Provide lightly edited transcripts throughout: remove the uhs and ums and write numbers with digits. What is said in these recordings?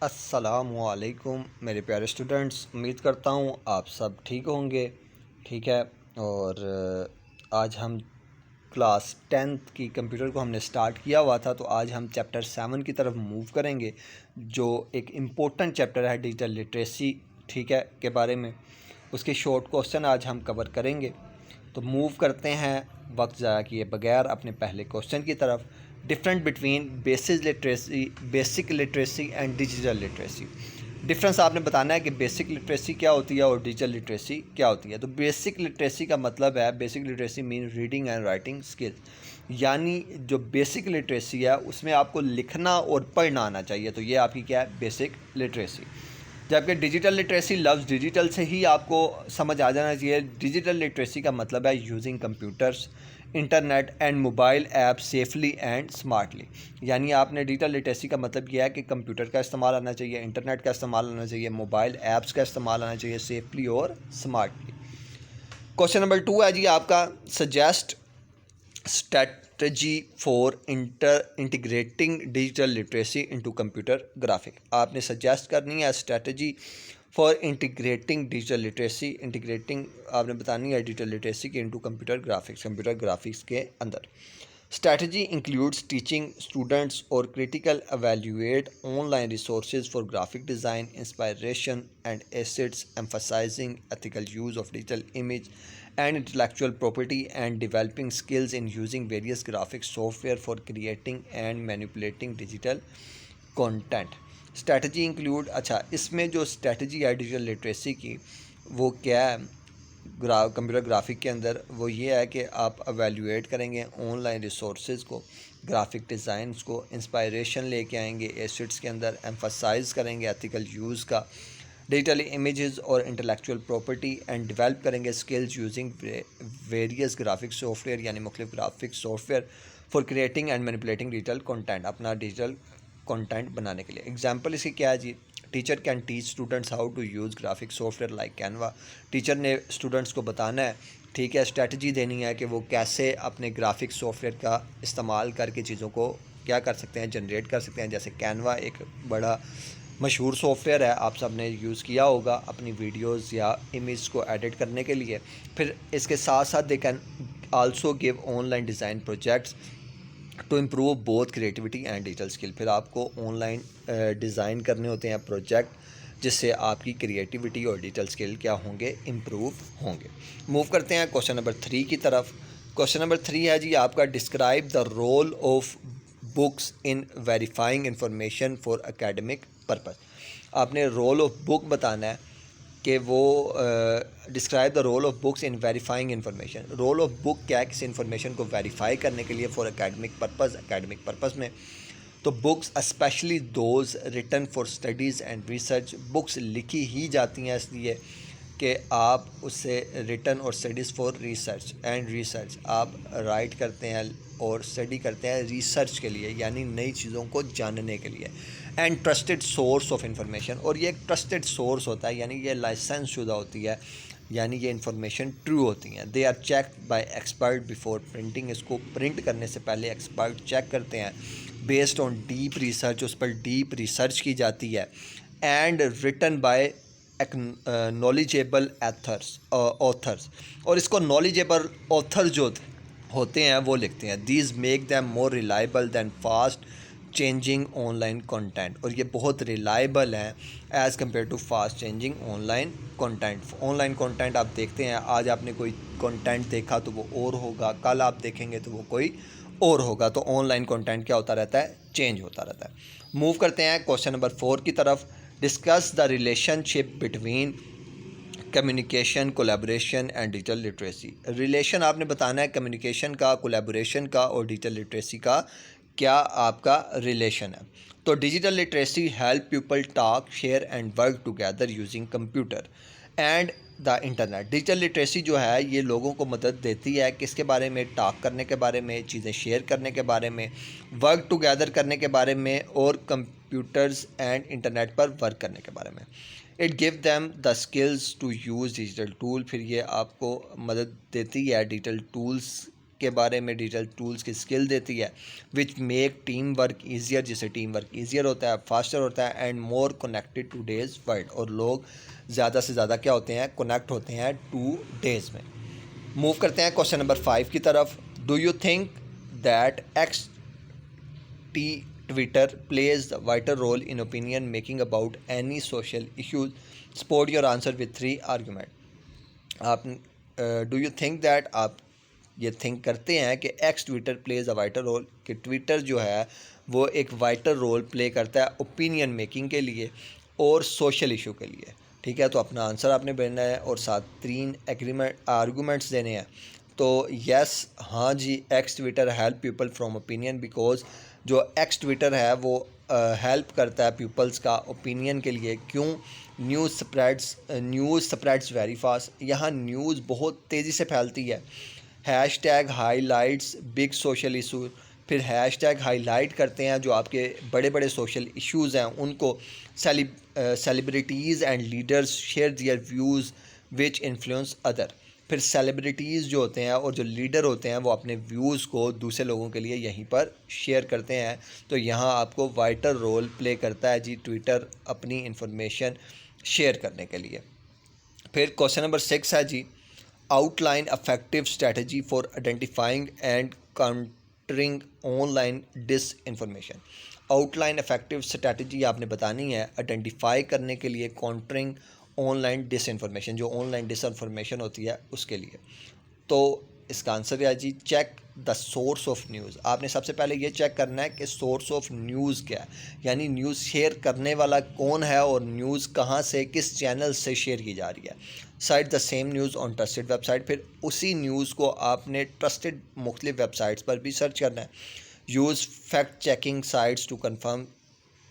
अस्सलामुअलैकुम मेरे प्यारे स्टूडेंट्स, उम्मीद करता हूँ आप सब ठीक होंगे। ठीक है। और आज हम क्लास 10th की कंप्यूटर को हमने स्टार्ट किया हुआ था, तो आज हम चैप्टर 7 की तरफ मूव करेंगे, जो एक इम्पोर्टेंट चैप्टर है डिजिटल लिटरेसी, ठीक है, के बारे में। उसके शॉर्ट क्वेश्चन आज हम कवर करेंगे। तो मूव करते हैं वक्त ज़ाया किए बगैर अपने पहले क्वेश्चन की तरफ। Different between basic literacy and digital literacy. Difference आपने बताना है कि बेसिक लिटरेसी क्या होती है और डिजिटल लिटरेसी क्या होती है। तो बेसिक लिटरेसी का मतलब है, basic literacy mean reading and writing skills, यानी जो बेसिक लिटरेसी है उसमें आपको लिखना और पढ़ना आना चाहिए। तो ये आपकी क्या है, बेसिक लिटरेसी। जबकि डिजिटल लिटरेसी, लफ्ज़ डिजिटल से ही आपको समझ आ जाना चाहिए। डिजिटल लिटरेसी का मतलब है using computers, internet and mobile app safely and smartly. यानी आपने डिजिटल लिटरेसी का मतलब यह है कि कंप्यूटर का इस्तेमाल आना चाहिए, इंटरनेट का इस्तेमाल आना चाहिए, मोबाइल ऐप्स का इस्तेमाल आना चाहिए सेफली और स्मार्टली। क्वेश्चन नंबर 2 है जी आपका, suggest strategy for integrating digital literacy into computer graphic. आपने सजेस्ट करनी है strategy for integrating digital literacy. Integrating आपने बतानी है डिजिटल लिटरेसी के इनटू कंप्यूटर ग्राफिक्स के अंदर। Strategy includes teaching students or critical evaluate online resources for graphic design, inspiration, and assets, emphasizing ethical use of digital image and intellectual property, and developing skills in using various graphic software for creating and manipulating digital content. Strategy include, अच्छा इसमें जो strategy है digital literacy की वो क्या है computer graphic के अंदर, वो ये है कि आप एवेल्यूएट करेंगे ऑनलाइन रिसोर्सेज को, ग्राफिक डिज़ाइंस को, इंस्पायरेशन लेके आएंगे एसेट्स के अंदर, एम्फसाइज करेंगे एथिकल यूज़ का, डिजिटल इमेजेस और इंटेलेक्चुअल प्रॉपर्टी, एंड डेवलप करेंगे skills using various graphic software, यानी मुख्तलिफ graphic software for creating and manipulating digital content, अपना डिजिटल कंटेंट बनाने के लिए। एग्जांपल इसकी क्या है जी, teacher can teach students how to use graphic software like Canva. Teacher ने स्टूडेंट्स को बताना है, ठीक है, स्ट्रेटजी देनी है कि वो कैसे अपने ग्राफिक सॉफ्टवेयर का इस्तेमाल करके चीज़ों को क्या कर सकते हैं, जनरेट कर सकते हैं। जैसे कैनवा एक बड़ा मशहूर सॉफ्टवेयर है, आप सब ने यूज़ किया होगा अपनी वीडियोस या इमेज को एडिट करने के लिए। फिर इसके साथ साथ they can also give online design projects to improve both creativity and digital skill. फिर आपको ऑनलाइन डिज़ाइन करने होते हैं प्रोजेक्ट, जिससे आपकी क्रिएटिविटी और डिजिटल स्किल क्या होंगे, इम्प्रूव होंगे। मूव करते हैं क्वेश्चन नंबर 3 की तरफ। क्वेश्चन नंबर 3 है जी आपका, describe the role of books in verifying information for academic purpose. आपने रोल ऑफ बुक बताना है कि वो describe the role of books in verifying information. Role of book क्या है, किसी इन्फॉर्मेशन को वेरीफाई करने के लिए फॉर एकेडमिक पर्पज़ में। तो books specially those written for studies and research, books लिखी ही जाती हैं इसलिए कि आप उससे रिटन और स्टडीज़ फॉर रिसर्च आप राइट करते हैं और स्टडी करते हैं रिसर्च के लिए, यानी नई चीज़ों को जानने के लिए। And trusted source of information, और ये एक ट्रस्टेड सोर्स होता है, यानी ये लाइसेंस शुदा होती है, यानी ये इन्फॉर्मेशन ट्रू होती हैं। They are check by expert before printing, इसको प्रिंट करने से पहले एक्सपर्ट चेक करते हैं। बेस्ड ऑन डीप रिसर्च, उस पर डीप रिसर्च की जाती है। And written by knowledgeable authors, और इसको नॉलेजेबल ऑथर जो होते हैं वो लिखते हैं। These make them more reliable than fast changing online content, और ये बहुत रिलायबल हैं as compare to fast changing online content. Online content आप देखते हैं, आज आपने कोई कंटेंट देखा तो वो और होगा, कल आप देखेंगे तो वो कोई और होगा। तो ऑनलाइन कंटेंट क्या होता रहता है, चेंज होता रहता है। मूव करते हैं क्वेश्चन नंबर 4 की तरफ। Discuss the relationship between communication, collaboration and digital literacy. Relation आपने बताना है कम्युनिकेशन का, कोलैबोरेशन का और डिजिटल लिटरेसी का क्या आपका रिलेशन है। तो digital literacy help people talk, share and work together using computer and the internet. Digital literacy जो है ये लोगों को मदद देती है किसके बारे में, टॉक करने के बारे में, चीज़ें शेयर करने के बारे में, वर्क टुगेदर करने के बारे में, और कंप्यूटर्स एंड इंटरनेट पर वर्क करने के बारे में। It give them the skills to use digital tool, फिर ये आपको मदद देती है डिजिटल टूल्स के बारे में, डिजिटल टूल्स की स्किल देती है, which make team work easier, जिससे टीम वर्क ईजियर होता है, फास्टर होता है and more connected two days world, और लोग ज़्यादा से ज़्यादा क्या होते हैं, कनेक्ट होते हैं टू डेज में। मूव करते हैं क्वेश्चन नंबर 5 की तरफ। Do you think that x T Twitter plays the vital role in opinion making about any social issues? Support your answer with 3 argument. आप डू यू थिंक दैट, आप ये think करते हैं कि X Twitter plays a vital role, कि Twitter जो है वो एक वाइटल रोल प्ले करता है ओपिनियन मेकिंग के लिए और सोशल इशू के लिए? ठीक है, तो अपना आंसर आपने देना है और साथ 3 एग्रीमेंट आर्गूमेंट्स देने हैं। तो यस, हाँ जी, X Twitter help people from opinion, because जो एक्स ट्विटर है वो हेल्प करता है पीपल्स का ओपिनियन के लिए। क्यों? न्यूज़ स्प्रेड्स वेरी फास्ट, यहाँ न्यूज़ बहुत तेज़ी से फैलती है। Hashtag highlights big social issue, फिर हैशटैग हाईलाइट करते हैं जो आपके बड़े बड़े सोशल इश्यूज़ हैं, उनको celebrities and leaders share their views which influence other. फिर सेलिब्रिटीज़ जो होते हैं और जो लीडर होते हैं वो अपने व्यूज़ को दूसरे लोगों के लिए यहीं पर शेयर करते हैं। तो यहाँ आपको वाइटल रोल प्ले करता है जी ट्विटर अपनी इंफॉर्मेशन शेयर करने के लिए। फिर क्वेश्चन नंबर 6 है जी, outline affective strategy for identifying and countering online disinformation. Outline effective strategy आपने बतानी है आइडेंटिफाई करने के लिए काउंटरिंग ऑनलाइन डिस इन्फॉर्मेशन, जो ऑनलाइन डिस इन्फॉर्मेशन होती है उसके लिए। तो इसका आंसर है जी, check the source of news. आपने सबसे पहले ये चेक करना है कि सोर्स ऑफ न्यूज़ क्या है, यानी न्यूज़ शेयर करने वाला कौन है और न्यूज़ कहाँ से, किस चैनल से शेयर की जा रही है। Site the same news on trusted website, फिर उसी न्यूज़ को आपने ट्रस्टेड मुख्तलिफ वेबसाइट्स पर भी सर्च करना है। Use fact checking sites to confirm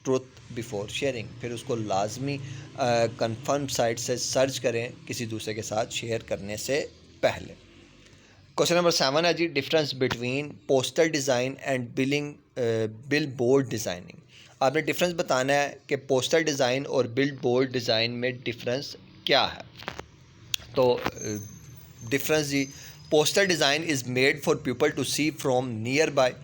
truth before sharing, फिर उसको लाजमी कंफर्म साइट से सर्च करें किसी दूसरे के साथ शेयर करने से पहले। क्वेश्चन नंबर 7 है जी, difference between poster design and billboard designing. आपने डिफरेंस बताना है कि पोस्टर डिज़ाइन और बिल बोर्ड डिज़ाइन में डिफरेंस क्या है। तो डिफरेंस जी, poster design is made for people to see from nearby.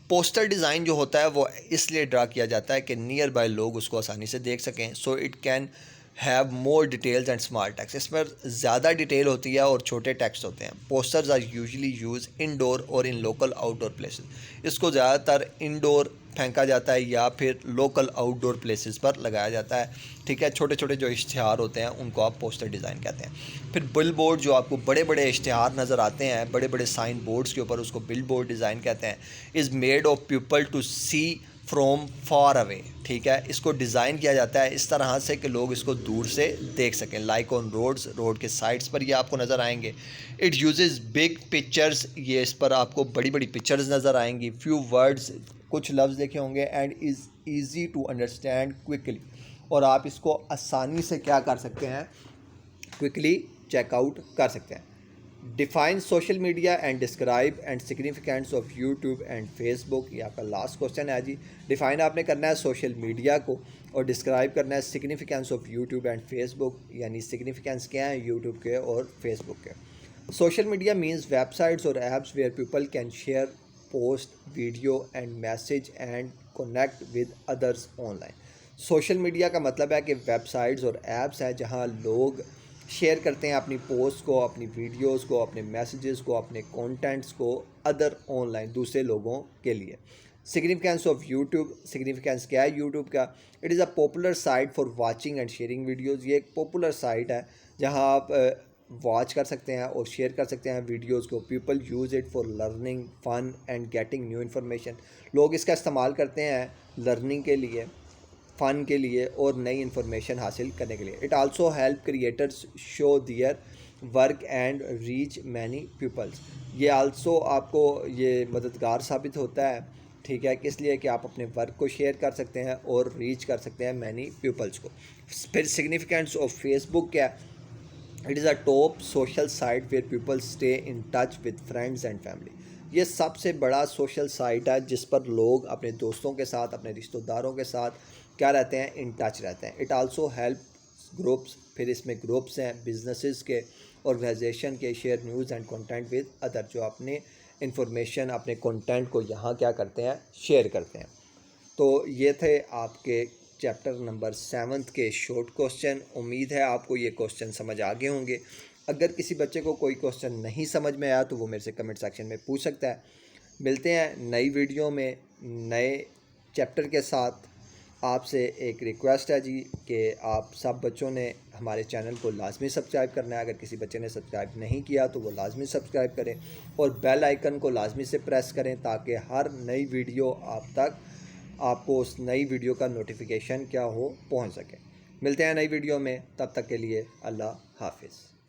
Poster design जो होता है वो इसलिए ड्रा किया जाता है कि नियर बाय लोग उसको आसानी से देख सकें। So it can have more details and small text, इसमें ज़्यादा डिटेल होती है और छोटे टेक्स्ट होते हैं। Posters are usually use indoor और इन लोकल आउटडोर प्लेसेस, इसको ज़्यादातर इनडोर फेंका जाता है या फिर लोकल आउटडोर प्लेसेस पर लगाया जाता है। ठीक है, छोटे छोटे जो इश्तिहार होते हैं उनको आप पोस्टर डिज़ाइन कहते हैं। फिर बिल बोर्ड, जो आपको बड़े बड़े इश्तिहार नज़र आते हैं बड़े बड़े साइन बोर्ड्स के ऊपर, उसको बिल बोर्ड डिज़ाइन कहते हैं। Is made of people to see from far away. ठीक है, इसको डिज़ाइन किया जाता है इस तरह से कि लोग इसको दूर से देख सकें। लाइक ऑन रोड्स, रोड के साइड्स पर ये आपको नज़र आएंगे। इट यूजेस बिग पिक्चर्स, ये इस पर आपको बड़ी बड़ी पिक्चर्स नज़र आएंगी। फ्यू वर्ड्स, कुछ लफ्ज़ लिखे होंगे। And is easy to understand quickly, और आप इसको आसानी से क्या कर सकते हैं, क्विकली चेकआउट कर सकते हैं। Define social media and describe and significance of YouTube and Facebook, ये आपका लास्ट क्वेश्चन है जी। डिफाइन आपने करना है सोशल मीडिया को और डिस्क्राइब करना है significance of YouTube and Facebook, यानी सिग्निफिकेंस क्या है यूट्यूब के और फेसबुक के। सोशल मीडिया मीन्स वेबसाइट्स और apps where people can share post video and message and connect with others online. Social media का मतलब है कि वेबसाइट्स और ऐप्स हैं जहां लोग शेयर करते हैं अपनी पोस्ट को, अपनी वीडियोस को, अपने मैसेजेस को, अपने कंटेंट्स को अदर ऑनलाइन दूसरे लोगों के लिए। सिग्निफिकेंस ऑफ यूट्यूब, सिग्निफिकेंस क्या है यूट्यूब का? It is a popular site for watching and sharing videos, ये एक पॉपुलर साइट है जहां आप वॉच कर सकते हैं और शेयर कर सकते हैं वीडियोज़ को। People use it for learning fun and getting new information, लोग इसका इस्तेमाल करते हैं लर्निंग के लिए, फ़न के लिए और नई इन्फॉर्मेशन हासिल करने के लिए। It also help creators show their work and reach many peoples, ये आल्सो आपको ये मददगार साबित होता है। ठीक है, किस लिए कि आप अपने वर्क को शेयर कर सकते हैं और रीच कर सकते हैं मैनी पीपल्स को। फिर सिग्निफिकेंस ऑफ फेसबुक क्या है? It is a top social site where people stay in touch with friends and family, ये सबसे बड़ा सोशल साइट है जिस पर लोग अपने दोस्तों के साथ, अपने रिश्तेदारों के साथ क्या रहते हैं, इन टच रहते हैं। इट आल्सो हेल्प ग्रुप्स, फिर इसमें ग्रुप्स हैं बिजनेसेस के, ऑर्गेनाइजेशन के, share news and content with other, जो अपने इंफॉर्मेशन, अपने कंटेंट को यहाँ क्या करते हैं, शेयर करते हैं। तो ये थे आपके चैप्टर नंबर 7 के शॉर्ट क्वेश्चन। उम्मीद है आपको ये क्वेश्चन समझ आ गए होंगे। अगर किसी बच्चे को कोई क्वेश्चन नहीं समझ में आया तो वो मेरे से कमेंट सेक्शन में पूछ सकता है। मिलते हैं नई वीडियो में नए चैप्टर के साथ। आपसे एक रिक्वेस्ट है जी कि आप सब बच्चों ने हमारे चैनल को लाजमी सब्सक्राइब करना है। अगर किसी बच्चे ने सब्सक्राइब नहीं किया तो वो लाजमी सब्सक्राइब करें और बेल आइकन को लाजमी से प्रेस करें ताकि हर नई वीडियो आपको उस नई वीडियो का नोटिफिकेशन क्या हो, पहुंच सके। मिलते हैं नई वीडियो में, तब तक के लिए अल्लाह हाफिज़।